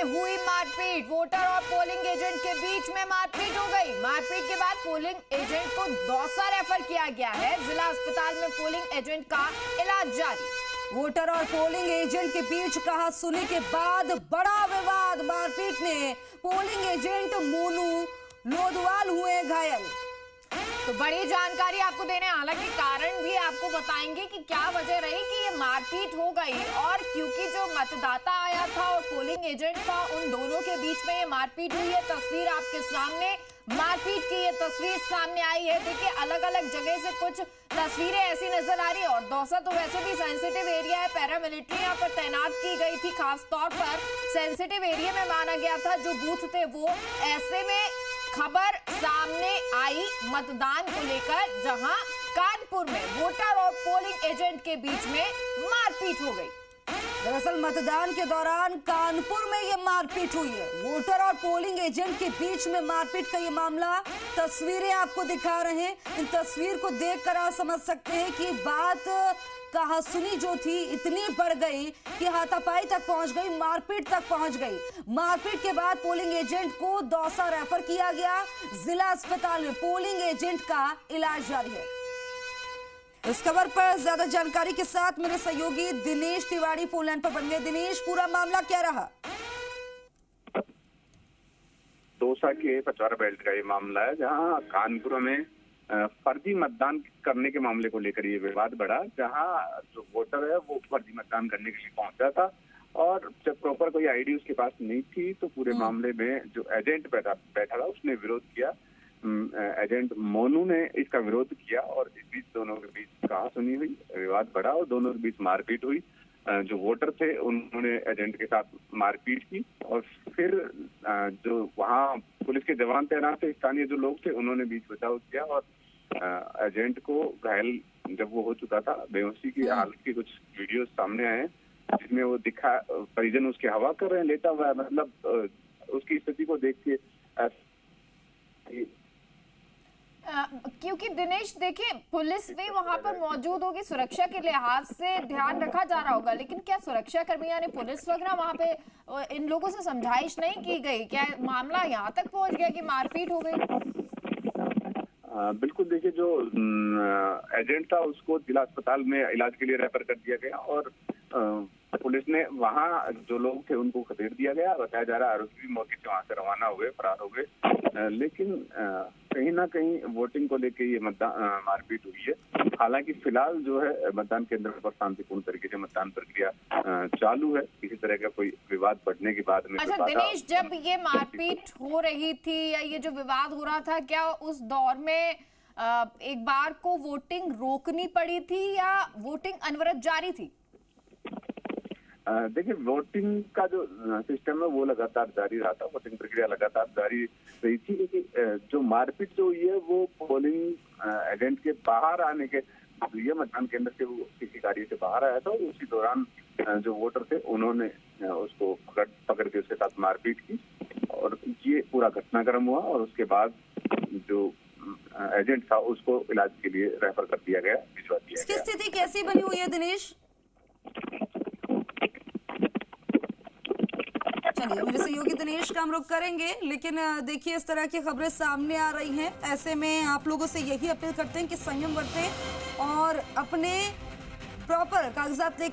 हुई मारपीट। वोटर और पोलिंग एजेंट के बीच में मारपीट हो गई। मारपीट के बाद पोलिंग एजेंट को दौसा रेफर किया गया है। जिला अस्पताल में पोलिंग एजेंट का इलाज जारी। वोटर और पोलिंग एजेंट के बीच कहासुनी के बाद बड़ा विवाद। मारपीट में पोलिंग एजेंट मोनू लोदवाल हुए घायल। तो बड़ी जानकारी आपको देने, हालांकि कारण भी आपको बताएंगे कि क्या वजह रही कि ये मारपीट हो गई। और क्योंकि जो मतदाता आया था और पोलिंग एजेंट था, उन दोनों के बीच में ये मारपीट हुई है। तस्वीर आपके सामने, मारपीट की ये तस्वीर सामने आई है। देखिए, अलग अलग जगह से कुछ तस्वीरें ऐसी नजर आ रही है। और दौसा तो वैसे भी सेंसिटिव एरिया है, पैरामिलिट्री यहाँ पर तैनात की गई थी। खास तौर पर सेंसिटिव एरिया में माना गया था जो बूथ थे वो। ऐसे में खबर सामने आई मतदान को लेकर, जहां कानपुर में वोटर और पोलिंग एजेंट के बीच में मारपीट हो गई। दरअसल मतदान के दौरान कानपुर में ये मारपीट हुई है। वोटर और पोलिंग एजेंट के बीच में मारपीट का ये मामला, तस्वीरें आपको दिखा रहे हैं। इन तस्वीर को देखकर आप समझ सकते हैं कि बात कहासुनी जो थी इतनी बढ़ गई कि हाथापाई तक पहुंच गई, मारपीट तक पहुंच गई। मारपीट के बाद पोलिंग एजेंट को दौसा रेफर किया गया। जिला अस्पताल में पोलिंग एजेंट का इलाज जारी है। इस खबर पर ज्यादा जानकारी के साथ मेरे सहयोगी दिनेश तिवारी फोन लाइन पर बन गए। दिनेश, पूरा मामला क्या रहा? दौसा के पचौरा बेल्ट का ये मामला है, जहां कानपुर में फर्जी मतदान करने के मामले को लेकर ये विवाद बढ़ा। जहां जो वोटर है वो फर्जी मतदान करने के लिए पहुंचा था और जब प्रॉपर कोई आईडी उसके पास नहीं थी, तो पूरे मामले में जो एजेंट बैठा था उसने विरोध किया। एजेंट मोनू ने इसका विरोध किया और इस बीच दोनों के बीच कहासुनी हुई, विवाद बढ़ा और दोनों के बीच मारपीट हुई। जो वोटर थे उन्होंने एजेंट के साथ मारपीट की और फिर जो वहाँ पुलिस के जवान तैनात थे, स्थानीय जो लोग थे, उन्होंने बीच बचाव किया और एजेंट को घायल जब वो हो चुका था, बेहोशी की हालत के कुछ वीडियोस सामने आए हैं जिसमें वो दिखा, परिजन उसके हवा कर रहे हैं, लेटा हुआ है। मतलब उसकी स्थिति को देख के क्योंकि दिनेश देखिए, पुलिस भी वहां पर मौजूद होगी, सुरक्षा के लिहाज से ध्यान रखा जा रहा होगा, लेकिन क्या सुरक्षा कर्मी यानी पुलिस वगैरह वहां पे इन लोगों से समझाइश नहीं की गई? क्या मामला यहाँ तक पहुंच गया कि मारपीट हो गई? बिल्कुल, देखिए, जो एजेंट था उसको जिला अस्पताल में इलाज के लिए रेफर कर दिया गया और पुलिस ने वहाँ जो लोग थे उनको खदेड़ दिया गया। बताया जा रहा है आरोपी भी मौके से वहां से रवाना हुए, फरार हो गए। लेकिन कहीं ना कहीं वोटिंग को लेकर ये मारपीट हुई है। हालांकि फिलहाल जो है मतदान केंद्र पर शांतिपूर्ण तरीके से मतदान प्रक्रिया चालू है। किसी तरह का कोई विवाद बढ़ने के बाद में। अच्छा दिनेश, जब ये मारपीट हो रही थी या ये जो विवाद हो रहा था, क्या उस दौर में एक बार को वोटिंग रोकनी पड़ी थी या वोटिंग अनवरत जारी थी? देखिए, वोटिंग का जो सिस्टम है वो लगातार जारी रहा था, वोटिंग प्रक्रिया लगातार जारी रही थी। लेकिन जो मारपीट जो हुई है वो पोलिंग एजेंट के बाहर आने के हुई है। मतदान केंद्र से वो किसी कार्य से बाहर आया था और उसी दौरान जो वोटर थे उन्होंने उसको पकड़ के उसके साथ मारपीट की और ये पूरा घटनाक्रम हुआ और उसके बाद जो एजेंट था उसको इलाज के लिए रेफर कर दिया गया, भिजवा दिया गया। इसकी स्थिति कैसी बनी हुई है दिनेश? चलिए, मेरे सहयोगी दिनेश का हम लोग करेंगे, लेकिन देखिए इस तरह की खबरें सामने आ रही हैं। ऐसे में आप लोगों से यही अपील करते हैं कि संयम बरतें और अपने प्रॉपर कागजात लेकर